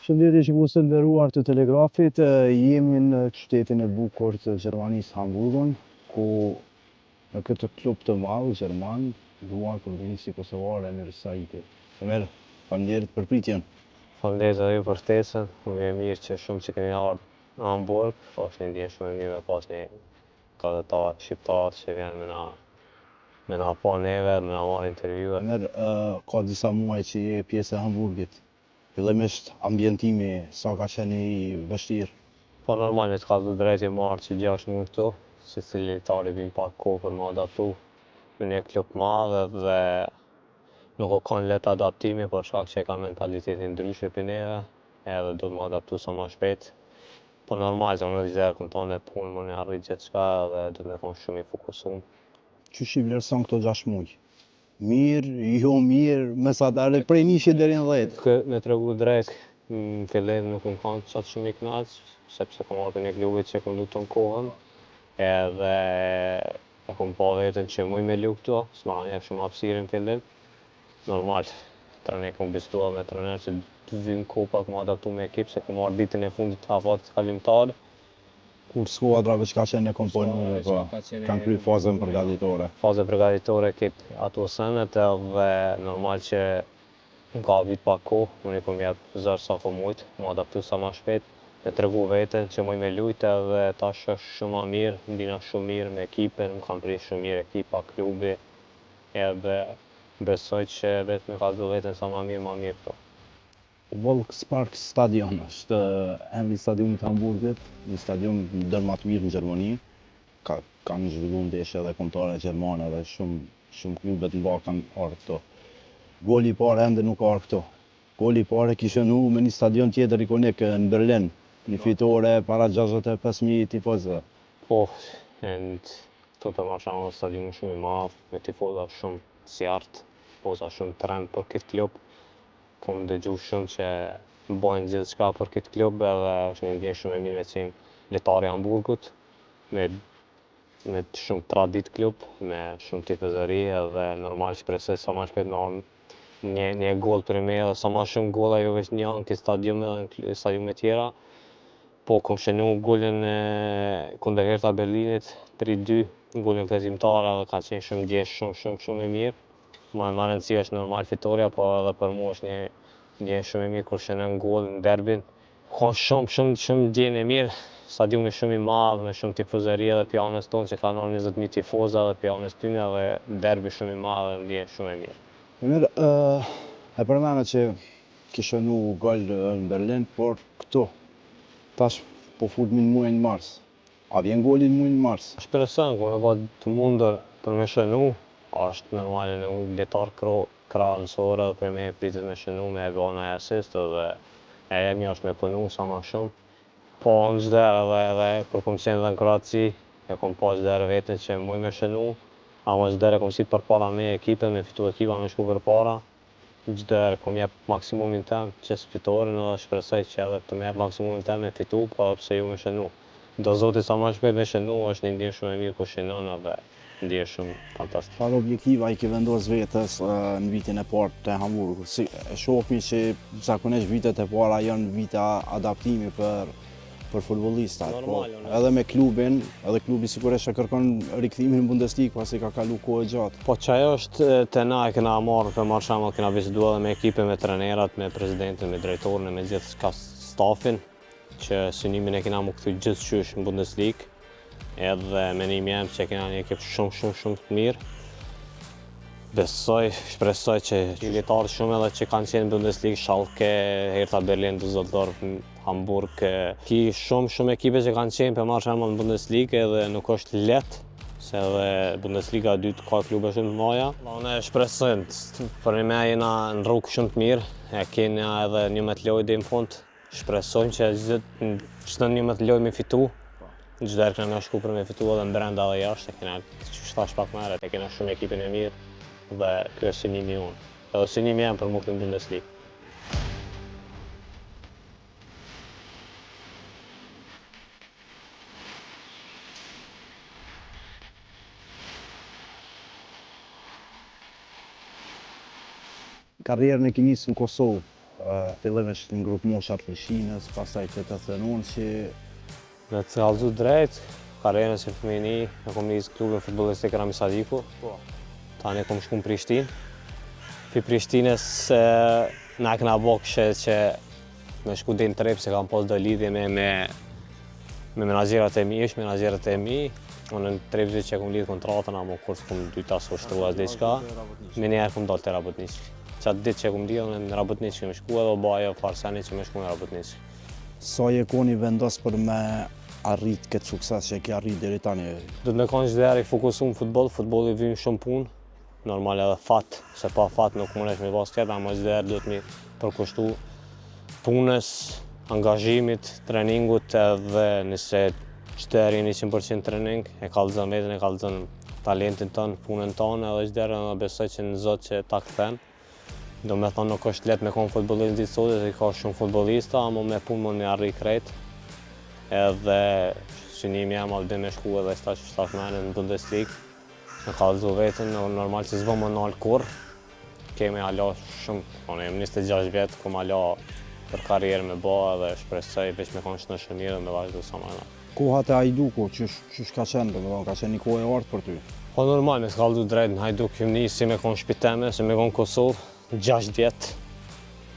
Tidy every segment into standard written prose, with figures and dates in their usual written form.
Shëndetje shikues të nderuar të Telegrafit, jemi në qytetin e bukur të Gjermanisë, Hamburgun, ku në këtë klub të madh gjerman luan futbollisti kosovar Emir Saiti. Emir, faleminderit për pritjen. Faleminderit edhe ju për ftesën. Më e mirë që shumë që keni ardhur në Hamburg, po është një ndjenjë shumë e mirë me pas një gazetar shqiptar që vjen me na pa neve, me na marrë intervjue. Emir, ka disa muaj që je pjesë e Hamburgit. Fillimisht ambientimi sa ka qenë i vështirë. Po normal me të kallë drejt e marrë që 6 muaj këtu, si lojtari vin pak kohë për më adaptu me një klub madh dhe nuk o kanë lehtë adaptimi për shkak që e ka mentalitetin ndryshe për neve, edhe do të më adaptu sa më shpejt. Po normal që më vizerë këmë tonë e punë, më një arrit gjithë shka dhe do të me konë shumë i fokusuar. Qysh i vlerëson këto 6 muaj? Mirë, jo mirë, mesatar prej 1 deri në 10. Me tregu drejt, në fillim nuk më kanë qatë shumë i knaqë, sepse kom ardhur një klubit që kom lutu në kohën, edhe e kom pa vetën që muj me lu këtu, s'ma jep shumë hapësirë në fillim. Normal, trajner kom bisedua me trajner që të vim kohë pak më adaptu me ekip, se kom marrë ditën e fundit të afatit kalimtar. Kur skuadra veç ka qenë e komponuar, po kanë kryer fazën përgatitore. Fazën përgatitore ekip ato senet edhe normal që ka vit pa kohë, unë i kom jep zërë sa po mujt, më adaptu sa ma shpejt, me tregu veten që muj me lujt edhe tash është shumë ma mirë, ndina shumë mirë me ekipin, më kam prit shumë mirë ekipa, klubi, edhe besoj që vetë me kalzu veten sa ma mirë po. Volkspark Stadion është emri i stadiumit të Hamburgit, një stadium ndër më të mirë në Gjermani. Kanë zhvilluar ndeshje edhe kombëtare gjermane dhe shumë klube të mëdha kanë ardhur këtu. Goli i parë ende nuk ka ardhur këtu. Goli i parë kishte qenë me një stadion tjetër ikonik në Berlin, një fitore para 65.000 tifozëve. Po, këtu të marrë shumë stadium shumë i madh, me tifoza shumë sjartë, tifoza shumë trend për këtë klub. Kom dëgju shumë që bojnë gjithë shka për këtë klub edhe është një ndjenjë shumë e mirë me qenë lojtari i Hamburgut, me shumë tradit klub, me shumë tifozëri edhe normal shpresoj sa më shpejt me një gol për me edhe sa më shumë golla jo veç një në këtë stadium edhe në stadiume tjera. Po kom shenu golin kundër Hertha Berlinit 3-2, golin prezimtar edhe ka qenë shumë ndjenjë shumë e mirë. Ma e rëndësishme është normal fitoria, po edhe për mua është një ndjenjë shumë e mirë kur shënon gol në derbin. Ka shumë ndjenjë e mirë, stadiumi shumë i madh me shumë tifozëri edhe pjanës tonë që kanë 20.000 tifozë edhe pjanës tyne edhe derbi shumë i madh dhe ndjenjë shumë e mirë. Emir, e përmendë që ke shënu gol në Berlin, por këtu tash po futemi në muajin mars. A vjen goli në muajin mars? Shpresoj ku me pa të mundur për me shënu. Është normal në lojtar krahësor për me pritet me shënu me bëna asist dhe e jemi është me punu sa më shumë. Po në çdo edhe kur kom qenë në Kroaci, e kom pas çdo veten që muj me shënu, ama çdo kom sit përpara me ekipin, me fitu ekipa me shku përpara. Çdo kom jep maksimumin tim që fitoren edhe shpresoj që edhe të merr maksimumin tim me fitu, po pse jo me shënu. Do zoti sa më shpejt me shënu është një ndjenjë shumë e mirë kur shënon edhe ndjenjë shumë fantastike. Çfarë objektiva i ke vendosur vetes në vitin e parë të Hamburgut? Si e shohmi që zakonisht vitet e para janë vite adaptimi për futbollistat, po edhe me klubin, edhe klubi sigurisht e kërkon rikthimin në Bundesligë pasi ka kalu kohë gjatë. Po çajo është te na e kena marrë për marrë shembull kena biseduar edhe me ekipin, me trajnerat, me presidentin, me drejtorin, me gjithë stafin që synimin e kena mu kthy gjithçysh në Bundesligë. Edhe menimi jam që kena një ekip shumë të mirë. Besoj, shpresoj që lojtarë shumë edhe që kanë qenë në Bundesligë, Schalke, Hertha Berlin, Düsseldorf, Hamburg. Ki shumë ekipe që kanë qenë për marrë shembull në Bundesligë edhe nuk është lehtë, se edhe Bundesliga e dytë ka klube shumë të mëdha. Unë shpresoj, për me jena në rrugë shumë të mirë, e kena edhe 11 lojë deri në fund. Shpresojmë që çdo 11 lojë me fitu. Çdo herë kena shku për me fitu edhe në brenda dhe jashtë, kena thash pak më herët, kena shumë ekipin e mirë dhe ky është synimi unë. Edhe synimi jam për muktin Bundesligë. Karrierën e ke nisë në Kosovë. fillimisht në grup moshat fëmijës, pastaj që të thënon që Me të kallëzu drejt, karrierën si fëmijëni, e kom nisë klubin futbollistik Rami Sadiku. Tani kom shku në Prishtinë. Pi Prishtinës na kena bo këshet që me shku din trep se kam pas do lidhje me menaxherat e mi, menaxherët e mi. Unë në trepëzit që kom lidh kontratën, ama kur s'kom dyta so shtruas diçka, me njerë kom dalë të Rabotniqi. Qatë ditë që kom lidhë në Rabotniqi me shku edhe bajo farseni që me shku në Rabotniqi. sa je koni vendos për me arrit këtë sukses që ke arrit deri tani? Do të me kanë çdo herë i fokusuar në futboll, futbolli vjen shumë punë. Normal edhe fat, se pa fat nuk mundesh me pas tjetër, ama çdo herë do të mi përkushtu punës, angazhimit, treningut edhe nëse çdo herë jeni 100% trening, e kallëzon veten, e kallëzon talentin ton, punën tonë edhe çdo herë besoj që në Zot që ta kthen. Do me thonë nuk është lehtë me konë futbollist ditë sotit, se ka shumë futbollista, ama me punë mund me arri krejt. Edhe synimi jam alde me shku edhe stash mene në Bundesliga. Me kallëzu vetën, normal që s'bo më nalë kur. Kemi ala shumë, jem 26 vjetë, kom ala për karrierë me ba edhe shpresoj veç me konë shtë në shëmirë dhe me vazhdu sa më në. Kohat e Hajduku, qysh ka qenë, ka qenë një kohë e artë për ty? Po normal, me s'kallëzu drejt në Hajduk, jëm një si me konë shpiteme, si me konë Kosovë. 6 vjetë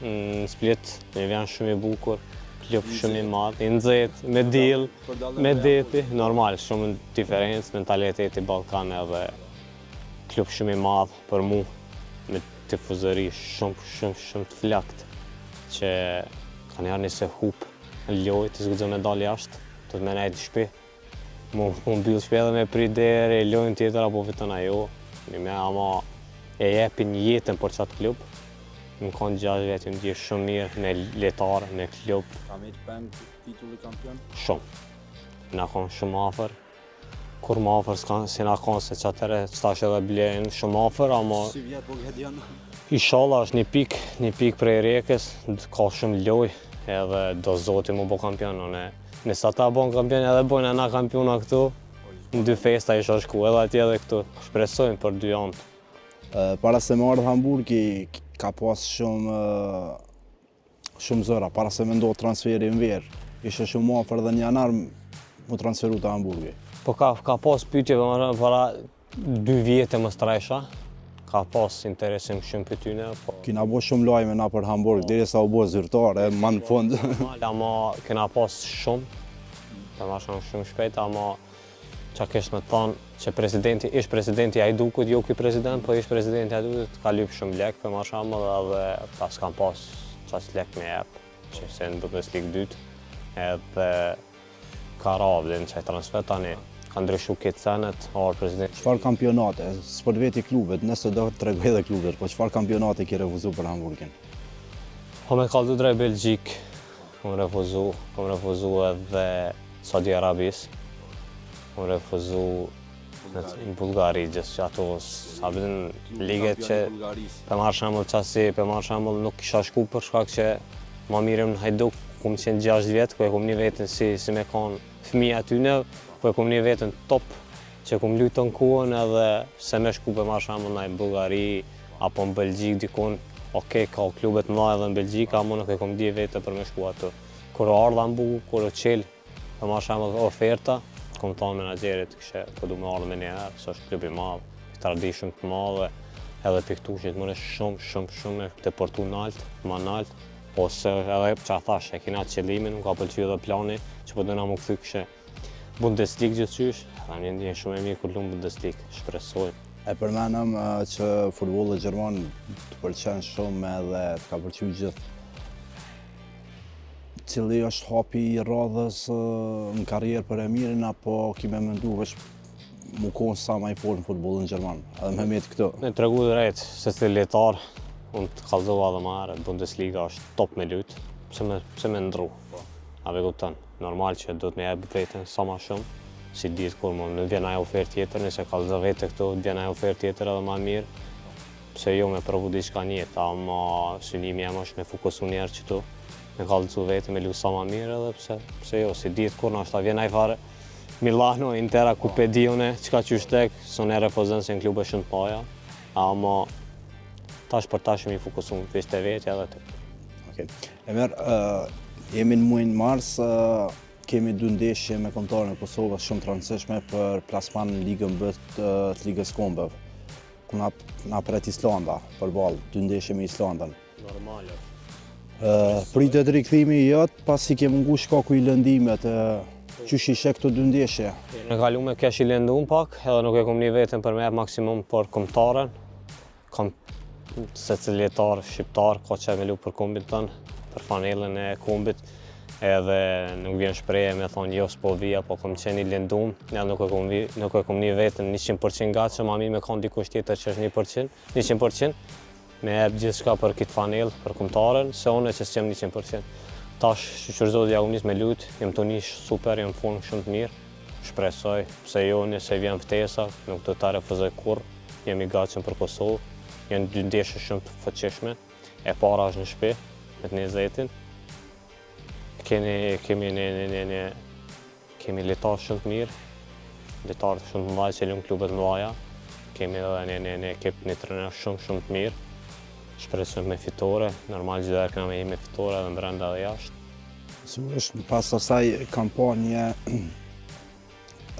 në Split, me vjen shumë i bukur, klub shumë i madh, i nxehtë, me diell, me deti, normal, shumë diferencë, mentaliteti Ballkan edhe klub shumë i madh për mu, me tifozëri shumë të flakt, që kanë ardhur se hup në lojë, të zgjidhën me dalë jashtë, do të më nejt në shtëpi. Mu mbyll shtëpi edhe me prit deri lojën tjetër apo fiton ajo, ama e jepin jetën për qatë klub. Më kanë 6 vjetë, më ndjesh shumë mirë me letar, me klub. Ka me të peng titulli kampion? Shumë. Na kanë shumë afer. Kur më afer si na kanë se qatëre s'tash edhe blenë shumë afer, ama... Si vjetë po këtë janë? Inshallah është një pik prej rekës, ka shumë loj, edhe do Zoti mu bo kampion. Nëse ata bon kampion edhe bojnë na kampiona këtu, në 2 festa isha shku edhe atje edhe këtu. Shpresojmë për 2 janë. Para se me ardhë Hamburgi, ka pas shumë zëra, para se me ndohë transferi në verë, ishe shumë afer dhe një janar mu transferu të Hamburgi. Po ka pas pyetje para 2 vjetë më strejsha, ka pas interesim shumë për tyne. Kina bo shumë lajme na për Hamburg, diri sa u bo zyrtare, ma në fund. Ama kena pas shumë, të marrë shumë shpejt, ama që kështë me thonë që presidenti Hajdukut, jo këj president, po ish presidenti Hajdukut ka lyp shumë lek për ma shambull edhe ta s'kam pas qaq lek me jep, që se në Bundesliga 2, edhe ka ravdin që transfer tani, ka ndryshu këtë senet, orë president. Qfar kampionate, s'për veti klubet, nëse do të tregoj edhe klubet, po qfar kampionate ki refuzu për Hamburgin? Po me kaldu drejt Belgjik, kom refuzu edhe Saudi Arabis. Kom refuzu në Bulgari, gjithë që ato sabin liget që për marrë shambull qasi, për marrë shambull nuk kisha shku për shkak që ma mirëm në Hajduk, kom qenë 6 vjetë, ku e kom një vetën si me kanë fëmija tyne, ku e kom një vetën top, që kom lujtë në kuën edhe se me shku për marrë shambull në Bulgari, apo në Belgjik dikun, okej, ka klubet mëdha edhe në Belgjik, ama nuk e kom di vetë për me shku ato. Kur ardha në Bugë, kur o qelë, për marrë shambull oferta, kom thonë menaxherit kështë po du me ardhë me njëherë, së është klubi madhë, tradishëm të madhe, edhe piktu që të mëne shumë të portu nalt, ma nalt, ose edhe që a thash, e kina qëllimin, më ka pëlqy edhe plani, që po dëna më këthy kështë Bundesliga gjithqysh, a një shumë e mirë kur lumë Bundesliga, shpresoj. E përmenëm që futbolli gjerman të pëlqen shumë edhe të ka pëlqy gjithë. Cili është hapi i radhës në karrierë për Emirin, apo kime mendu veç mu konë sa ma i forë në futbollin gjerman, edhe me metë këto? Me tregu drejt, se të letar, unë të kallëzova dhe ma herë, Bundesliga është top me lutë, pse me ndru. A ve kupton, normal që do të me jebë vetën sa ma shumë, si ditë kur në vjen ajo ofertë tjetër, nëse kallëzë vete këto, vjen ajo ofertë tjetër edhe ma mirë, pse jo me provu diçka njetë, ama synimi jam është me fokusu njerë që tu, me kallëzu vete, me lu sa ma mirë edhe pse jo, si ditë kur në është ta vjen aj fare Milano, Intera, Kupedione, qka qyshtek, son e refuzën se në klube shumë paja, ama tash për tash mi fokusu në piste vete edhe të. Okay. E merë, jemi në muajin mars, kemi 2 ndeshje me kombëtarën e Kosovës shumë të rëndësishme për plasman në Ligën B të Ligës Kombeve. Ku na pret Islanda përballë, 2 ndeshje me Islandën. Normale. Pritet rikthimi jot pasi ke mungu shkaku I lëndimet. Qysh ishe këto 2 ndeshje? Në kalume kesh I lëndum pak, edhe nuk e kom një vetën për me maksimum për kombëtaren. Kom se ciljetar shqiptar ka që me lu për kombit tënë, për fanelën e kombit, edhe nuk vjen shpreje me thonë jo s'po vija, po kom qenë I lëndum, ja nuk e kom një vetën 100% gatshëm, ma mi me kanë dikush tjetër që është 100%, me jep gjithë shka për kitë fanelë, për kombëtaren, se one që s'qem 100%. Tash, shqyqërzot ja u nis me lut, jem të nish super, jem formë shumë të mirë, shpresoj, pse jo nëse vjen ftesa, nuk do ta refuzoj kurrë, jem I gatshëm për Kosovë, janë 2 ndeshje shumë të fuqishme, e para është në shtëpi, me të 20-in. Kemi lojtarë shumë të mirë, lojtarë shumë të mëdha që luajnë klubet të mëdha. Kemi edhe një ekip, një trener shumë të mirë. Shpresoj me fitore, normal çdo herë kemi me me fitore edhe brenda dhe jashtë. Sigurisht pas asaj kampanje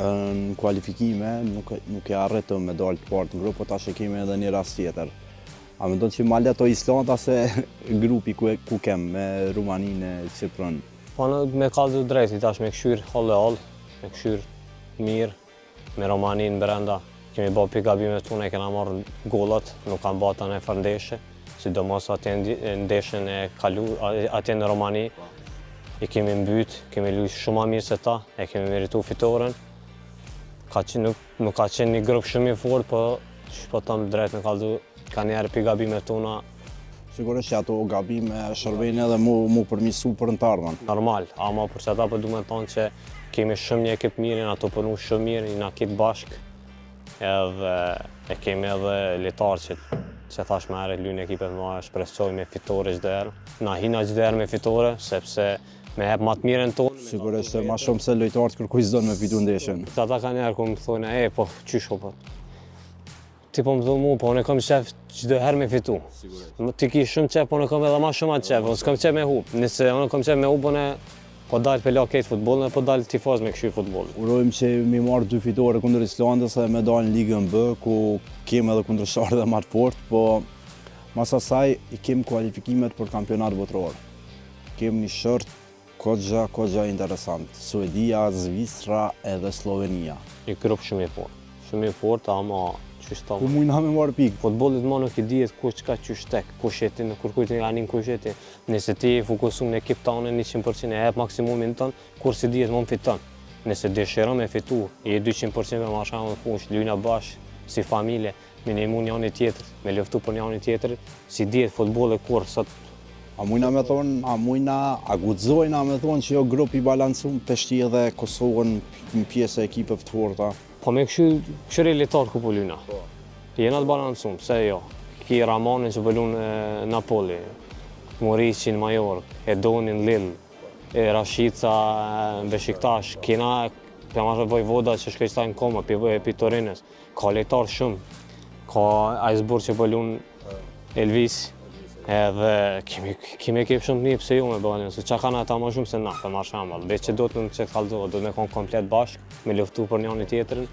në kualifikime nuk e arritëm me dalë të parë në grup, po tash kemi edhe një rast tjetër. A mendon që ma leto Islanda se grupi ku kem me Rumaninë e Çiprin? Po me kallë drejt, tash me këshyr hall, me këshyr mirë, me Romaninë brenda. Kemi bërë pikgabimet tona, kena marrë gollat, nuk kanë bërë tani fër ndeshje, sidomos atje ndeshjen e atje në Romani. I kemi mbyt, kemi luajtur shumë më mirë se ta, e kemi merituar fitoren. Nuk ka qenë një grup shumë I fortë, po po them drejt në kallë kanë njerë pikgabimet tona. Sigurisht që ato gabime shërbejnë edhe mu përmirësu për në të ardhmen. Normal, ama për që ata po du me thonë që kemi shumë një ekip mirë, ato punu shumë mirë, na kitë bashkë, edhe e kemi edhe lojtarë që thash me herë luajnë ekipet mëdha, shpresoj me fitore çdo herë. Na hina çdo herë me fitore, sepse me hep më të mirën tonë. Sigurisht se më shumë se lojtarët kërkojnë çdo me fitu ndeshjen. Ata kanë njerë ku më thonë, po qysh po. Ti po më thonë mu, po në kam qef çdo herë me fitu. Ti ki shumë qef, po në kam edhe ma shumë atë qef, s'kam qef me hu. Nëse në kam qef me hu, po dalë pe la këtë futbolin dhe po dalë tifoz me këshy futbolin. Urojmë që mi marrë 2 fitore kundër Islandës dhe me dalë në Ligën B, ku kemi edhe kundërshtarë dhe më të fortë, po mas asaj I kemi kualifikimet për kampionat botror. Kemi një shërt kogja interesant. Suedia, Zvicra edhe Slovenia. Një grup shumë I fortë, ama ku mujna me marrë pikë. Futbollit më nuk I dihet kush çka qysh tek, kush jeti në kur kujt anin kush jeti. Nëse ti I fokusuar në ekip tonë 100% e hep maksimumin tën, kur si dihet më fiton. Nëse dëshiron me fitu, I 200% me marrshëm fush, lyna bash si familje, me ndihmu njëri tjetrit, me luftu për njëri tjetrit, si dihet futbolli kur sot. A guxojna me thonë që jo grup I balancum peshti edhe Kosovën në pjesë e ekipeve të forta. Po me këshyri lojtar ku po lyna. Jena të balancum, se jo. Ki Ramanin që po lun Napoli, Muricin Major, Edonin Lille, Rashica Beshiktash, kena për marrë Vojvoda që shkëjtaj në koma, për Torines. Ka lojtar shumë. Ka Iceburg që po lun Elvis. Edhe kemi ekip shumë të mirë pse jo me bëhen, se çka kanë ata më shumë se na, për shembull. Veç që do të më çet kallëzo, do të më kon komplet bashk, me luftu për njëri tjetrin,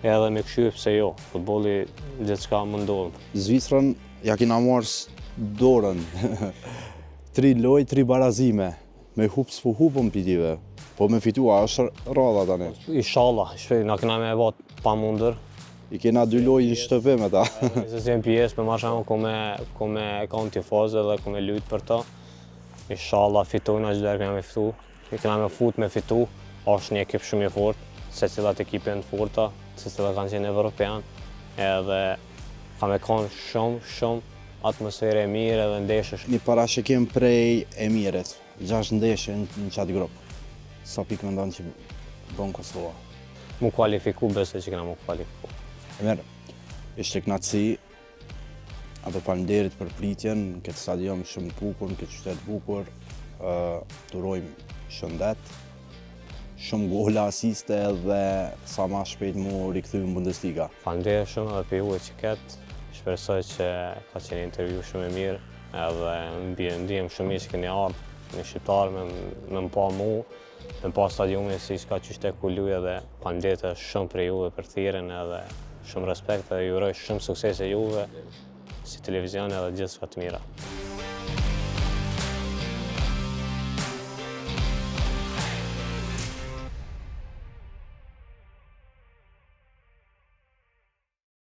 edhe me këshyr pse jo, futbolli gjithçka më ndodh. Zvicrën ja kena marrë dorën. 3 lojë, 3 barazime. Me s'po hupëm pitive, po me fitua është rradha tani. Inshallah, na kena me bot pamundër. I kena 2 lojë në shtëpi me ta. Se jem pjesë, për shembull, ku me kanë tifozë dhe ku me lut për to. Inshallah fitojna çdo herë kena me fitu. Kena me fut me fitu. Është një ekip shumë I fortë, secilat ekipe janë të forta, secilat kanë qenë evropian. Edhe ka me kanë shumë atmosferë e mirë edhe ndeshje. Një parashikim prej Emiret, 6 ndeshje në çat grup. Sa pikë mendon që bën Kosova? Mu kualifiku, besoj që kena mu kualifiku. Mirë, ishte kënaqësi, ato faleminderit për pritjen, në këtë stadion shumë të bukur, në këtë qytet bukur, turojmë shëndet, shumë gola, asiste dhe sa ma shpejt mu rikthy në Bundesliga. Faleminderit shumë edhe për juve që ketë, shpresoj që ka qenë intervju shumë e mirë, edhe ndihem shumë mirë që keni ardhur në Shqiptar me më pa mu, me pa stadiumin si shka qysh ku luj edhe pandete shumë për juve për thirrjen edhe shumë respekt edhe ju uroj shumë suksese juve si televizion edhe gjithë shka të mira.